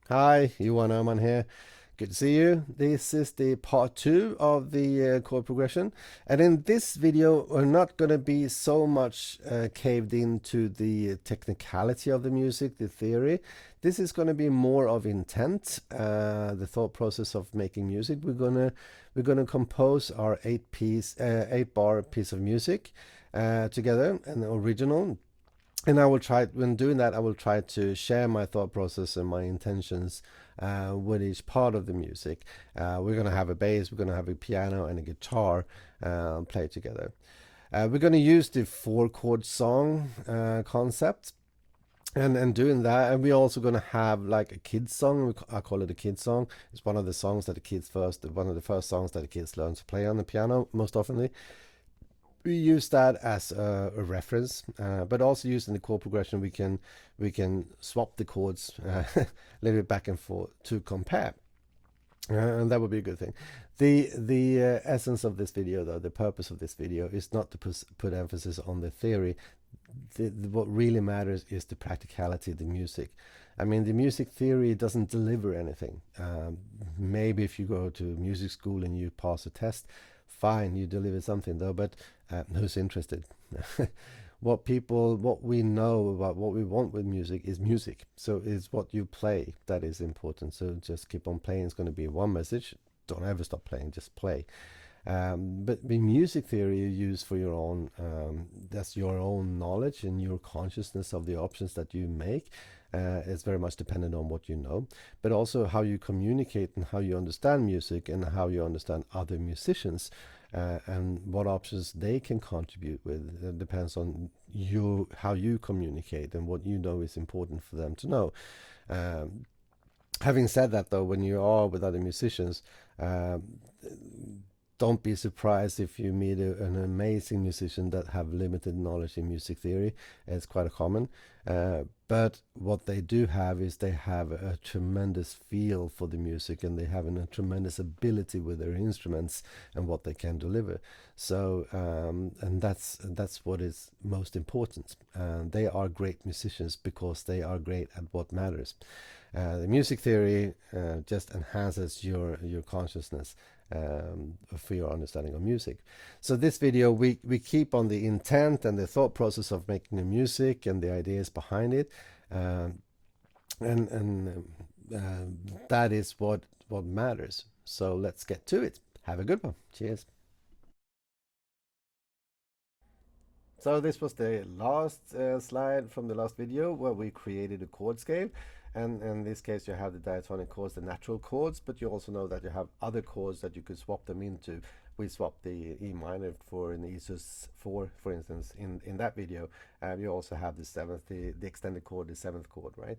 Hi, Johan Öhman here. Good to see you. This is the part two of the chord progression. And in this video, we're not going to be so much caved into the technicality of the music, the theory. This is going to be more of intent, the thought process of making music. We're gonna compose our eight bar piece of music together, an original. And I will try, when doing that, I will try to share my thought process and my intentions with each part of the music. We're going to have a bass, we're going to have a piano and a guitar play together. We're going to use the four chord song concept. And doing that, and we're also gonna have like a kids song. I call it a kids song. It's one of the songs that the kids one of the first songs that the kids learn to play on the piano most often. We use that as a reference, but also using the chord progression, we can swap the chords a little bit back and forth to compare, and that would be a good thing. The essence of this video, though, the purpose of this video is not to put emphasis on the theory. What really matters is the practicality of the music. I mean, the music theory doesn't deliver anything. Maybe if you go to music school and you pass a test, fine, you deliver something though, but who's interested? What we know about what we want with music is music. So it's what you play that is important. So just keep on playing. It's going to be one message. Don't ever stop playing, just play. But the music theory you use for your own, that's your own knowledge and your consciousness of the options that you make. Is very much dependent on what you know, but also how you communicate and how you understand music and how you understand other musicians, and what options they can contribute with. It depends on you, how you communicate and what you know is important for them to know. Um, Having said that, though, when you are with other musicians, don't be surprised if you meet an amazing musician that have limited knowledge in music theory. It's quite common. But what they do have is they have a tremendous feel for the music, and they have a tremendous ability with their instruments and what they can deliver. So, and that's what is most important. They are great musicians because they are great at what matters. The music theory just enhances your consciousness, for your understanding of music. So this video, we keep on the intent and the thought process of making the music and the ideas behind it, um, and that is what matters. So let's get to it. Have a good one. Cheers. So this was the last slide from the last video where we created a chord scale. And in this case, you have the diatonic chords, the natural chords, but you also know that you have other chords that you could swap them into. We swapped the E minor for an E sus4, for instance, in that video. You also have the seventh, the extended chord, the seventh chord, right?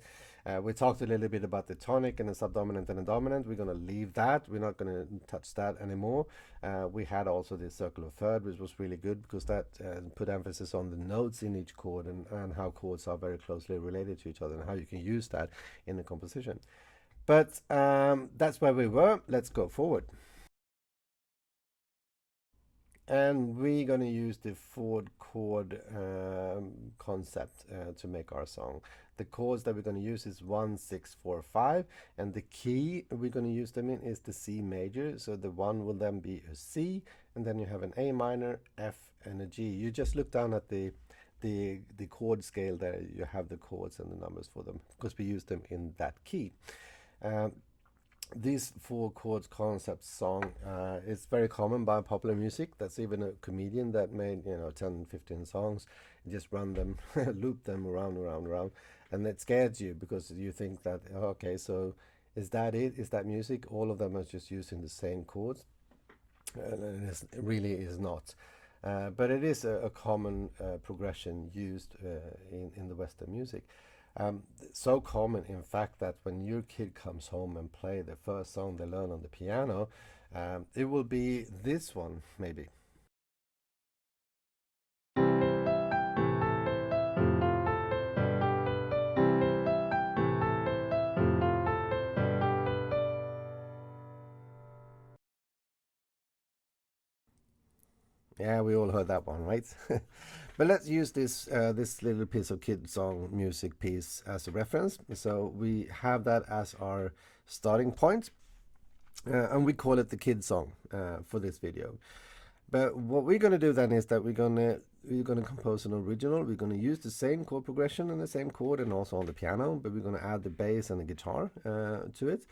We talked a little bit about the tonic and the subdominant and the dominant. We're going to leave that. We're not going to touch that anymore. We had also the circle of third, which was really good because that put emphasis on the notes in each chord, and how chords are very closely related to each other and how you can use that in the composition. But that's where we were. Let's go forward. And we're going to use the four chord concept to make our song. The chords that we're going to use is 1, 6, 4, 5, and the key we're going to use them in is the C major. So the 1 will then be a C, and then you have an A minor, F, and a G. You just look down at the chord scale there. You have the chords and the numbers for them because we use them in that key. Um, this four chords concept song is very common by popular music. That's even a comedian that made 10 15 songs, just run them loop them around around around, and it scares you because you think that, okay, so is that it, is that music? All of them are just using the same chords, and it really is not. But it is a common progression used in the Western music. So common, in fact, that when your kid comes home and play the first song they learn on the piano, it will be this one, maybe. Yeah, we all heard that one, right? But let's use this little piece of kid song music piece as a reference. So we have that as our starting point, and we call it the kid song for this video. But what we're going to do then is that we're gonna compose an original. We're going to use the same chord progression and the same chord, and also on the piano, but we're going to add the bass and the guitar to it.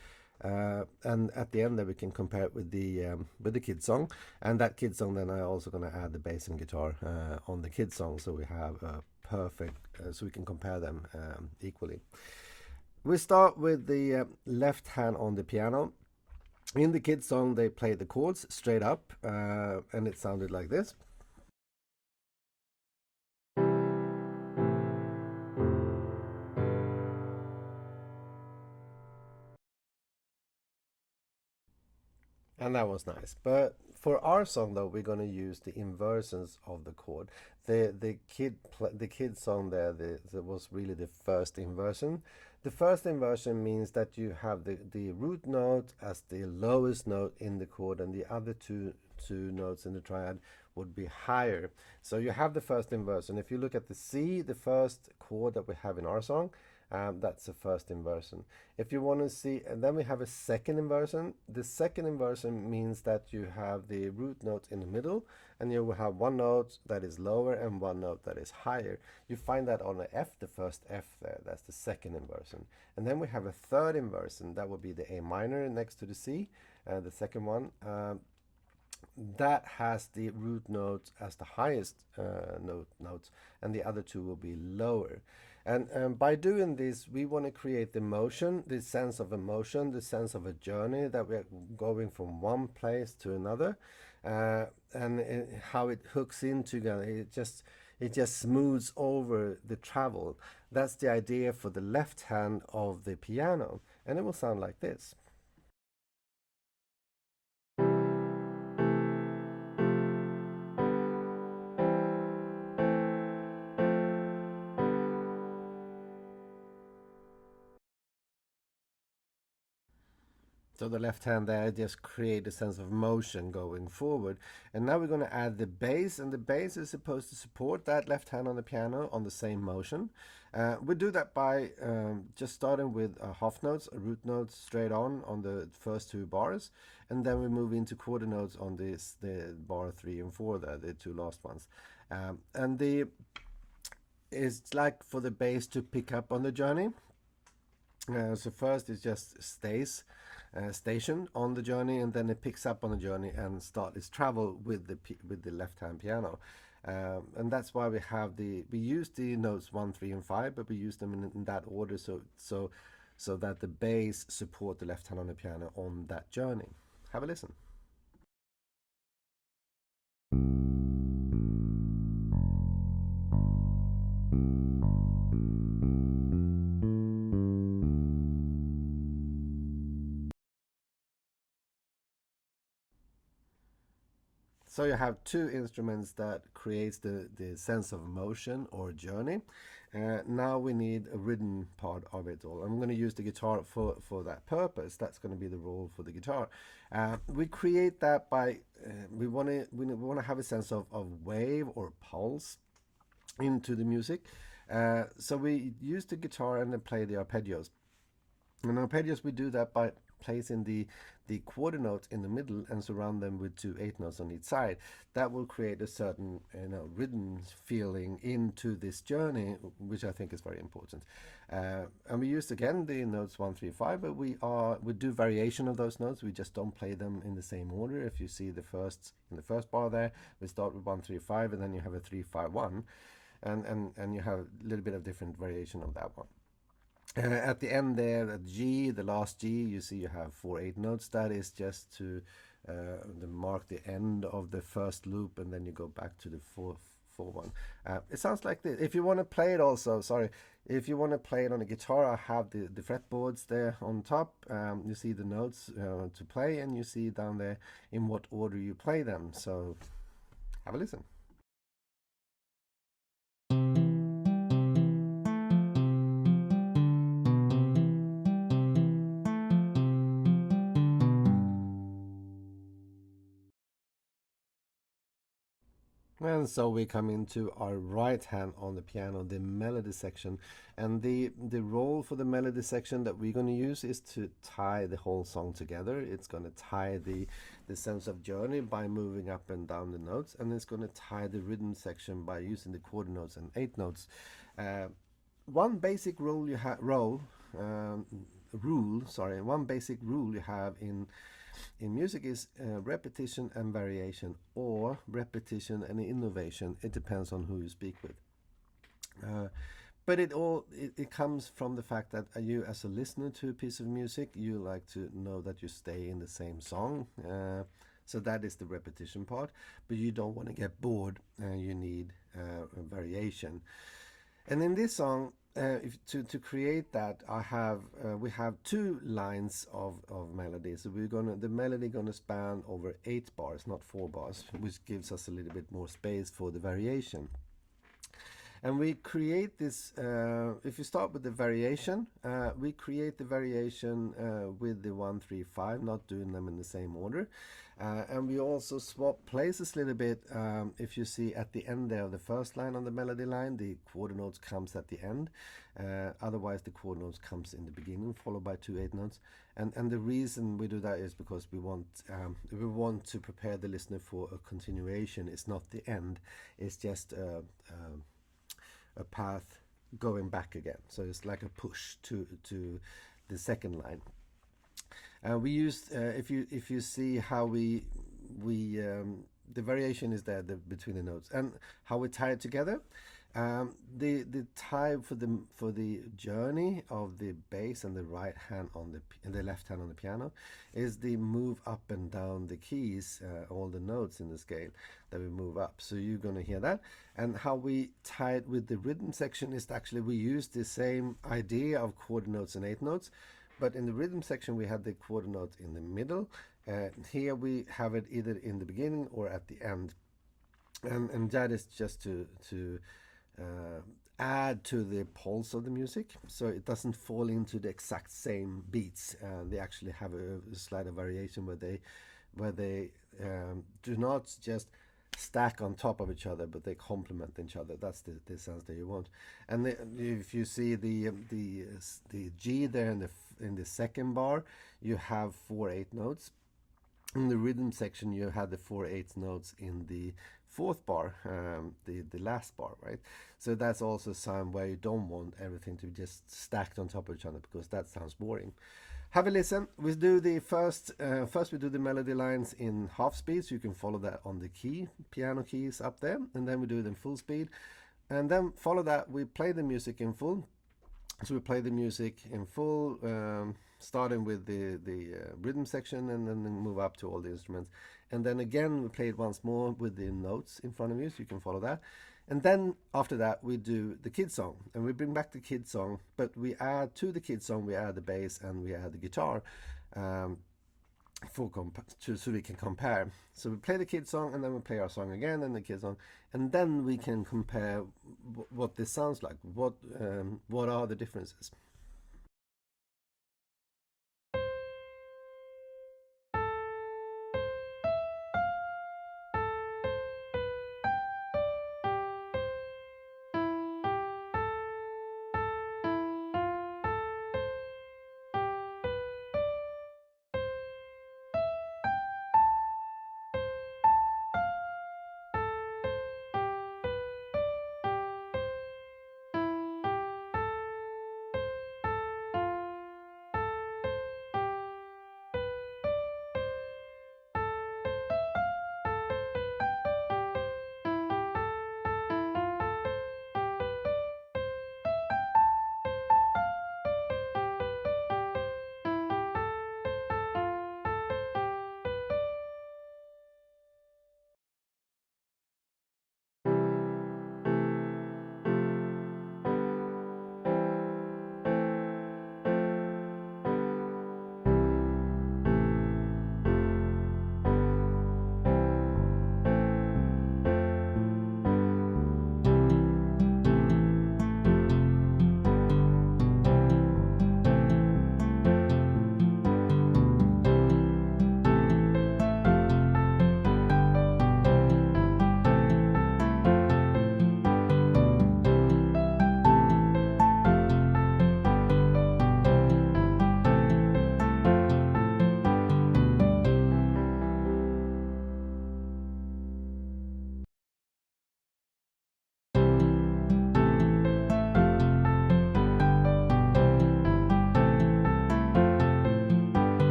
And at the end, there we can compare it with the kid song, and that kid song. Then I'm also going to add the bass and guitar on the kid song, so we have a perfect, so we can compare them equally. We start with the left hand on the piano. In the kids song, they play the chords straight up, and it sounded like this. And that was nice. But for our song though, we're gonna use the inversions of the chord. The kid song there, that was really the first inversion. The first inversion means that you have the root note as the lowest note in the chord, and the other two notes in the triad would be higher. So you have the first inversion. If you look at the C, the first chord that we have in our song, that's the first inversion. If you want to see, and then we have a second inversion. The second inversion means that you have the root note in the middle, and you will have one note that is lower and one note that is higher. You find that on the F, the first F there, that's the second inversion. And then we have a third inversion, that would be the A minor next to the C, the second one. That has the root note as the highest notes, and the other two will be lower. And by doing this, we want to create the motion, the sense of emotion, the sense of a journey, that we're going from one place to another, how it hooks in together. It just smooths over the travel. That's the idea for the left hand of the piano, and it will sound like this. So the left hand there just create a sense of motion going forward. And now we're going to add the bass, and the bass is supposed to support that left hand on the piano on the same motion. We do that by just starting with half notes, root notes straight on the first two bars, and then we move into quarter notes on the bar 3 and 4 there, the two last ones. And it's like for the bass to pick up on the journey. So first it just stays stationed on the journey, and then it picks up on the journey and start its travel with the left hand piano. And that's why we use the notes 1, 3, and 5, but we use them in that order, so that the bass support the left hand on the piano on that journey. Have a listen. So you have two instruments that creates the sense of motion or journey. Now we need a rhythm part of it all. I'm going to use the guitar for that purpose. That's going to be the role for the guitar. We create that by we want to have a sense of wave or pulse into the music. So we use the guitar and then play the arpeggios. And arpeggios, we do that by placing the quarter notes in the middle and surround them with 2 8 notes on each side. That will create a certain rhythm feeling into this journey, which I think is very important. And we use again the notes 1, 3, 5, but we do variation of those notes. We just don't play them in the same order. If you see in the first bar there, we start with 1, 3, 5, and then you have a 3, 5, 1, and you have a little bit of different variation of that one. At the end there, at G, the last G, you see you have 4 8 notes. That is just to mark the end of the first loop, and then you go back to the four one. It sounds like this. If you want to play it also, sorry, if you want to play it on a guitar, I have the fretboards there on top. You see the notes to play, and you see down there in what order you play them. So have a listen. And so we come into our right hand on the piano, the melody section. And the role for the melody section that we're going to use is to tie the whole song together. It's going to tie the sense of journey by moving up and down the notes, and it's going to tie the rhythm section by using the quarter notes and eighth notes. One basic rule you have one basic rule you have in music is repetition and variation, or repetition and innovation. It depends on who you speak with. But it comes from the fact that you, as a listener to a piece of music, you like to know that you stay in the same song. So that is the repetition part. But you don't want to get bored. You need a variation. And in this song, to create that, we have two lines of melody. So the melody gonna span over 8 bars, not 4 bars, which gives us a little bit more space for the variation. And we create this, if you start with the variation, we create the variation with the 1, 3, 5, not doing them in the same order. And we also swap places a little bit. If you see at the end there of the first line on the melody line, the quarter notes comes at the end. Otherwise, the quarter notes comes in the beginning, followed by 2 8 notes. And the reason we do that is because we want to prepare the listener for a continuation. It's not the end. It's just a path going back again. So it's like a push to the second line. We used if you see how we the variation is there between the notes, and how we tie it together. The tie for the journey of the bass and the right hand and the left hand on the piano is the move up and down the keys, all the notes in the scale that we move up. So you're going to hear that. And how we tie it with the rhythm section is actually we use the same idea of quarter notes and 8 notes, but in the rhythm section we had the quarter note in the middle. Here we have it either in the beginning or at the end, and that is just to add to the pulse of the music, so it doesn't fall into the exact same beats. They actually have a slight variation where they do not just stack on top of each other, but they complement each other. That's the sense that you want. And if you see the G there in the second bar, you have 4 8 notes. In the rhythm section, you had the 4 8 notes in the fourth bar, the last bar, right? So that's also a sign where you don't want everything to be just stacked on top of each other, because that sounds boring. Have a listen. We do the first we do the melody lines in half speed, so you can follow that on the piano keys up there, and then we do it in full speed, and then follow that we play the music in full. So we play the music in full, starting with the rhythm section, and then move up to all the instruments. And then again, we play it once more with the notes in front of you, so you can follow that. And then after that, we do the kid song, and we bring back the kid song, but we add to the kid song, we add the bass and we add the guitar, so we can compare. So we play the kid song, and then we play our song again and the kid song, and then we can compare what this sounds like. What are the differences?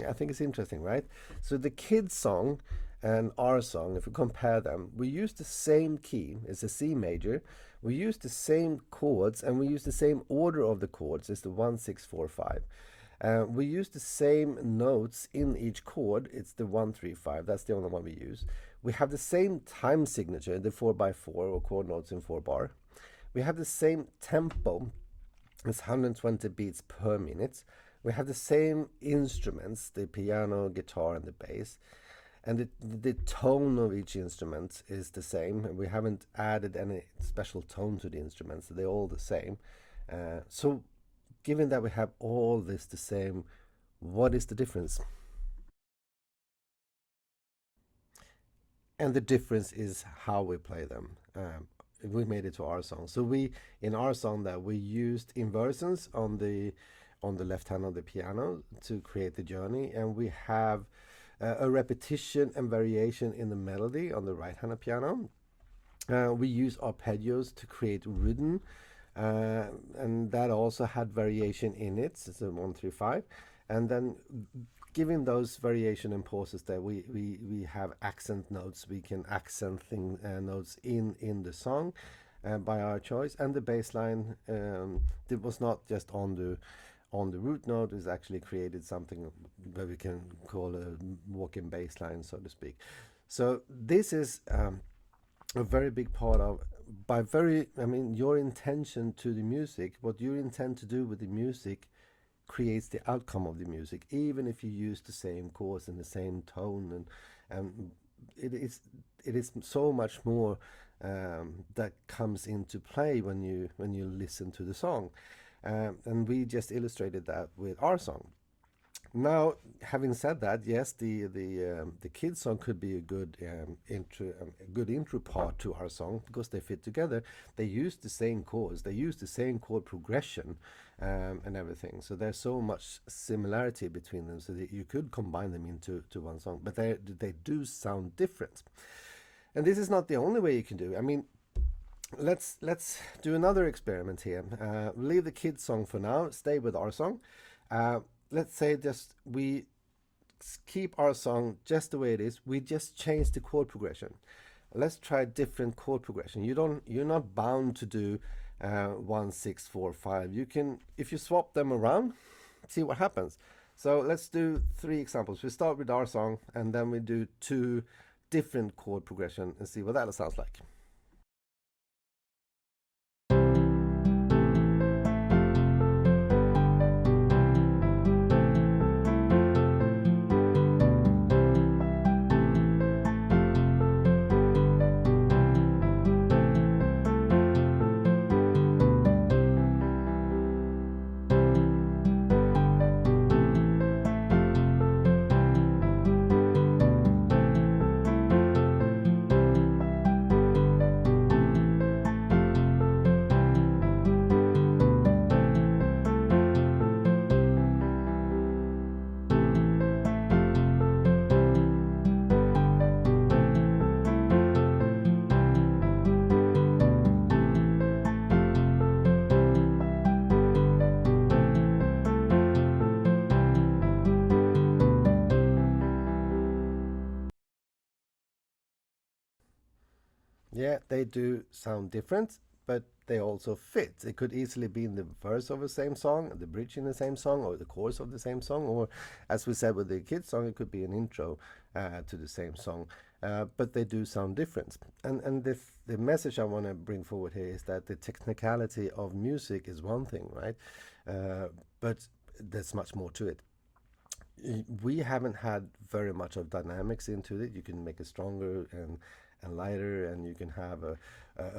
I think it's interesting, right? So the kids' song and our song, if we compare them, we use the same key. It's a C major. We use the same chords and we use the same order of the chords. It's the 1 6 4 5. We use the same notes in each chord. It's the 1 3 5. That's the only one we use. We have the same time signature, the 4/4 or chord notes in 4 bar. We have the same tempo. It's 120 beats per minute. We have the same instruments, the piano, guitar, and the bass. And the tone of each instrument is the same. We haven't added any special tone to the instruments. They're all the same. So given that we have all this the same, what is the difference? And the difference is how we play them. We made it to our song. So we in our song that we used inversions on the left hand of the piano to create the journey, and we have a repetition and variation in the melody on the right hand of piano. We use arpeggios to create rhythm, and that also had variation in it. It's a 1 3 5, and then given those variation and pauses there, we have accent notes. We can accent notes in the song by our choice, and the bass line, it was not just on the root note. Is actually created something that we can call a walk-in bass line, so to speak. So this is a very big part of, I mean, your intention to the music, what you intend to do with the music creates the outcome of the music, even if you use the same chords and the same tone, and it is so much more that comes into play when you listen to the song, and we just illustrated that with our song. Now, having said that, yes, the kids song could be a good intro part to our song because they fit together. They use the same chords, they use the same chord progression, and everything. So there's so much similarity between them, so that you could combine them into one song. But they do sound different, and this is not the only way you can do it. I mean, let's do another experiment here. Leave the kids song for now. Stay with our song. Let's say just we keep our song just the way it is. We just change the chord progression. Let's try different chord progression. You're not bound to do 1 6 4 5. You can, if you swap them around, see what happens. So let's do 3 examples. We start with our song and then we do 2 different chord progression and see what that sounds like. Yeah, they do sound different, but they also fit. It could easily be in the verse of the same song, the bridge in the same song, or the chorus of the same song, or as we said with the kids song, it could be an intro to the same song. But they do sound different. And the message I want to bring forward here is that the technicality of music is one thing, right? But there's much more to it. We haven't had very much of dynamics into it. You can make it stronger and lighter, and you can have a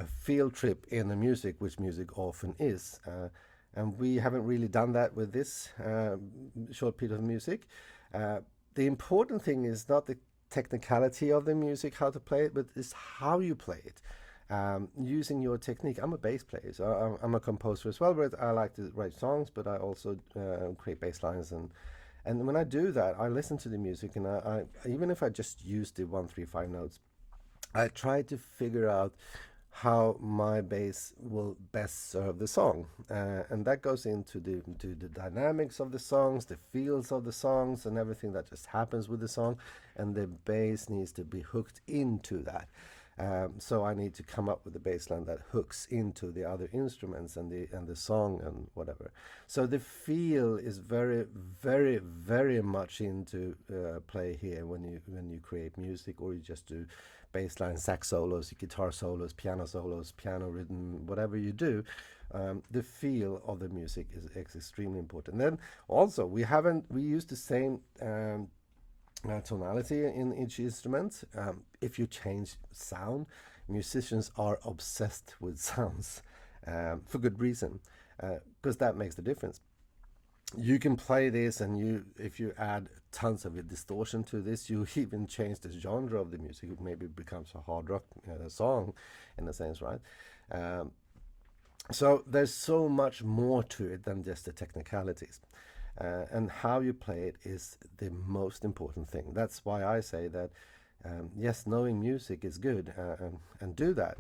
field trip in the music, which music often is. And we haven't really done that with this short piece of music. The important thing is not the technicality of the music, how to play it, but it's how you play it. Using your technique. I'm a bass player, so I'm a composer as well, but I like to write songs, but I also create bass lines, and when I do that, I listen to the music, and I even if I just use the 1 3 5 notes, I try to figure out how my bass will best serve the song. And that goes into the dynamics of the songs, the feels of the songs, and everything that just happens with the song. And the bass needs to be hooked into that. So I need to come up with a bass line that hooks into the other instruments and the song and whatever. So the feel is very, very, very much into play here when you create music, or you just do bass line, sax solos, guitar solos, piano rhythm, whatever you do. The feel of the music is extremely important. Then also we use the same tonality in each instrument. If you change sound, musicians are obsessed with sounds for good reason, because that makes the difference. You can play this, and if you add tons of distortion to this, you even change the genre of the music. It maybe becomes a hard rock song, in a sense, right? So there's so much more to it than just the technicalities. And how you play it is the most important thing. That's why I say that, yes, knowing music is good, and do that.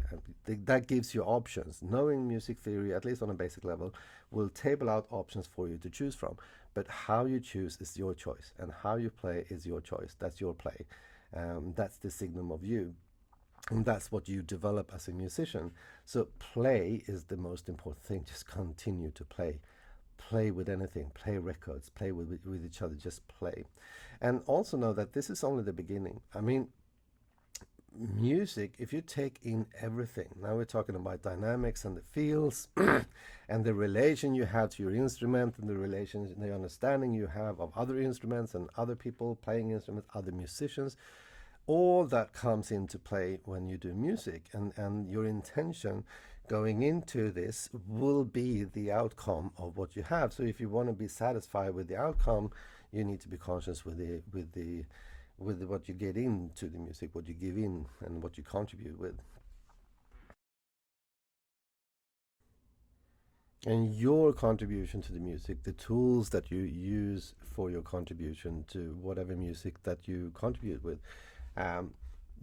That gives you options. Knowing music theory, at least on a basic level, will table out options for you to choose from. But how you choose is your choice, and how you play is your choice. That's your play. That's the signum of you. And that's what you develop as a musician. So play is the most important thing. Just continue to play. Play with anything, play records, play with each other, just play. And also know that this is only the beginning. I mean, music, if you take in everything, now we're talking about dynamics and the feels and the relation you have to your instrument, and the relation, the understanding you have of other instruments and other people playing instruments, other musicians, all that comes into play when you do music. And your intention going into this will be the outcome of what you have. So if you want to be satisfied with the outcome, you need to be conscious with what you get into the music, what you give in, and what you contribute with. And your contribution to the music, the tools that you use for your contribution to whatever music that you contribute with. um,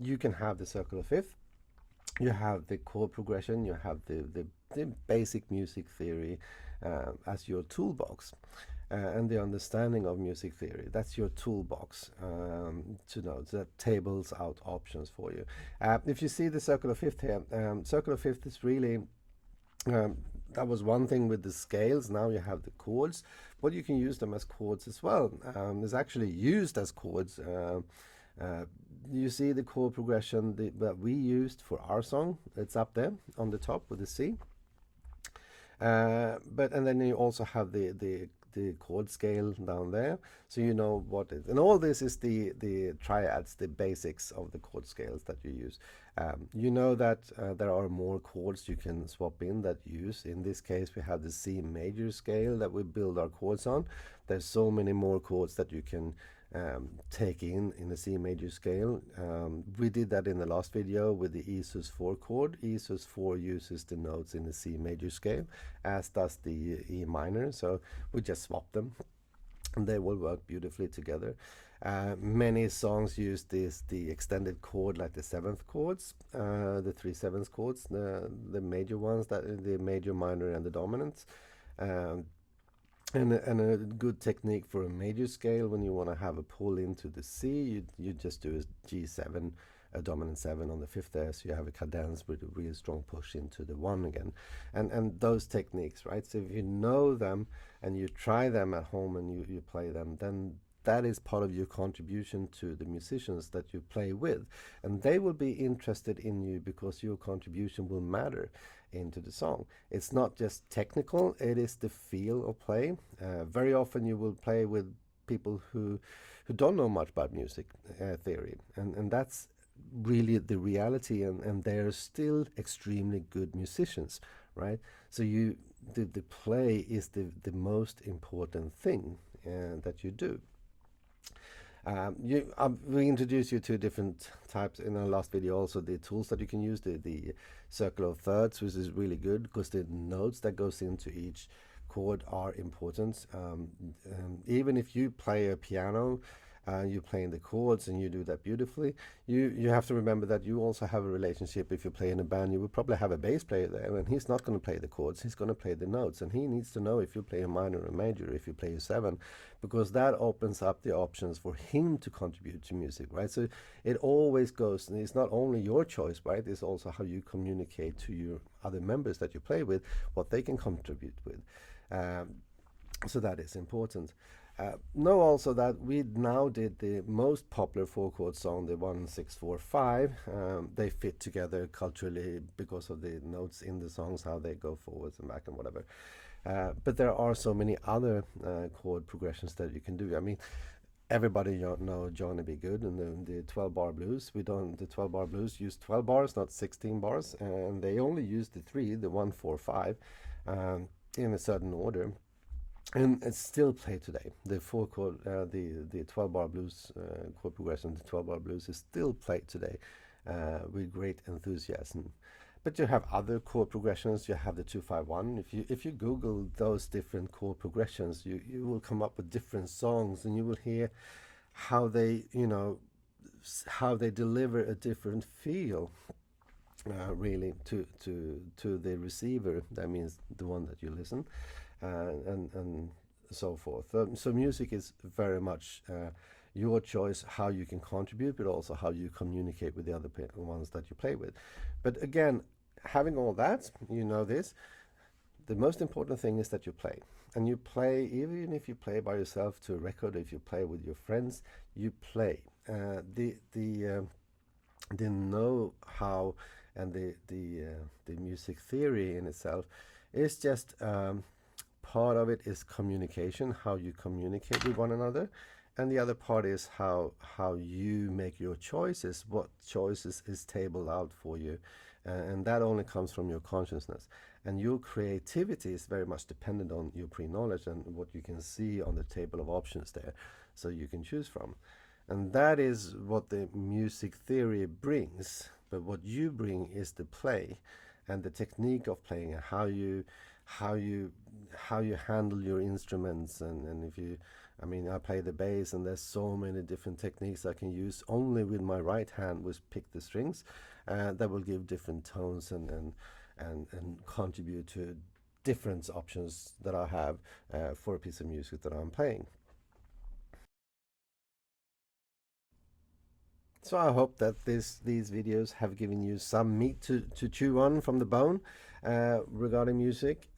you can have the circular fifth, you have the chord progression, you have the basic music theory as your toolbox. And the understanding of music theory, that's your toolbox to know that tables out options for you. If you see the circular fifth here, circular fifth is really, um, that was one thing with the scales. Now you have the chords, but you can use them as chords as well. It's actually used as chords. You see the chord progression that we used for our song. It's up there on the top with the C. But and then you also have the chord scale down there, so you know what it, and all this is the triads, the basics of the chord scales that you use. You know that there are more chords you can swap in that use. In this case, we have the C major scale that we build our chords on. There's so many more chords that you can take in the C major scale. We did that in the last video with the E sus4 chord. E sus4 uses the notes in the C major scale, as does the E minor, so we just swap them and they will work beautifully together. Many songs use the extended chord, like the seventh chords, the 3/7 chords, the major ones, that the major, minor, and the dominant. And a good technique for a major scale, when you want to have a pull into the C, you just do a G7, a dominant 7 on the fifth there, so you have a cadence with a real strong push into the 1 again. And those techniques, right? So if you know them and you try them at home and you play them, then that is part of your contribution to the musicians that you play with. And they will be interested in you because your contribution will matter into the song. It's not just technical, it is the feel of play. Very often you will play with people who don't know much about music theory, and that's really the reality, and they're still extremely good musicians, right? So the play is the most important thing that you do. We introduced you to different types in our last video, also the tools that you can use, the circle of thirds, which is really good because the notes that goes into each chord are important. Even if you play a piano you're playing the chords and you do that beautifully. You have to remember that you also have a relationship. If you play in a band, you will probably have a bass player there, and he's not going to play the chords, he's going to play the notes, and he needs to know if you play a minor or a major, if you play a seven, because that opens up the options for him to contribute to music, right? So it always goes, and it's not only your choice, right? It's also how you communicate to your other members that you play with, what they can contribute with. So that is important. Know also that we now did the most popular four-chord song, the 1-6-4-5. They fit together culturally because of the notes in the songs, how they go forwards and back and whatever. But there are so many other chord progressions that you can do. I mean, everybody know Johnny B. Good and the 12-bar blues. The 12-bar blues use 12 bars, not 16 bars, and they only use the 1-4-5, in a certain order. And it's still played today. The 12-bar blues chord progression, the 12-bar blues is still played today with great enthusiasm. But you have other chord progressions. You have the 2-5-1. If you Google those different chord progressions, you will come up with different songs, and you will hear how they deliver a different feel, really, to the receiver. That means the one that you listen. And so forth. So music is very much your choice, how you can contribute, but also how you communicate with the other ones that you play with. But again, having all that, this, the most important thing is that you play. And you play, even if you play by yourself to a record, if you play with your friends, you play. The know-how and the music theory in itself is just part of it is communication, how you communicate with one another, and the other part is how you make your choices, what choices is tabled out for you, and that only comes from your consciousness. And your creativity is very much dependent on your pre-knowledge and what you can see on the table of options there, so you can choose from. And that is what the music theory brings. But what you bring is the play and the technique of playing, and how you handle your instruments. And if you, I mean, I play the bass, and there's so many different techniques I can use only with my right hand, which pick the strings, that will give different tones and contribute to different options that I have for a piece of music that I'm playing. So I hope that these videos have given you some meat to chew on from the bone regarding music.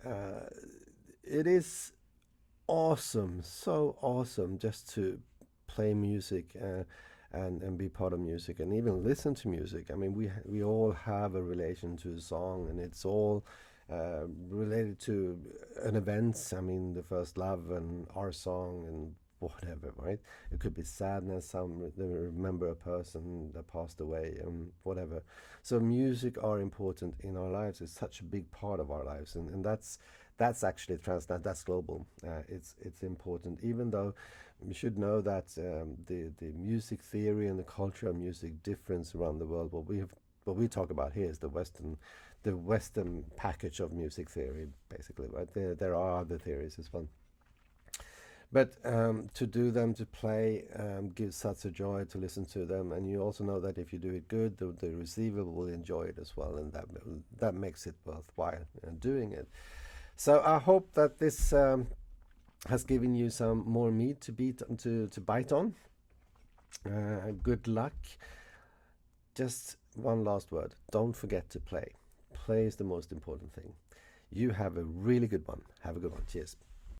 It is awesome, so awesome, just to play music and be part of music and even listen to music. I mean, we all have a relation to a song, and it's all related to an event. I mean, the first love and our song and whatever, right? It could be sadness, they remember a person that passed away, and whatever. So music are important in our lives. It's such a big part of our lives, and that's actually that's global. It's important, even though we should know that the music theory and the culture of music difference around the world. What we talk about here is the Western package of music theory, basically, right? There are other theories as well. But to do them, to play, gives such a joy to listen to them. And you also know that if you do it good, the receiver will enjoy it as well, and that makes it worthwhile doing it. So I hope that this has given you some more meat to bite on. Good luck. Just one last word. Don't forget to play. Play is the most important thing. You have a really good one. Have a good one. Cheers.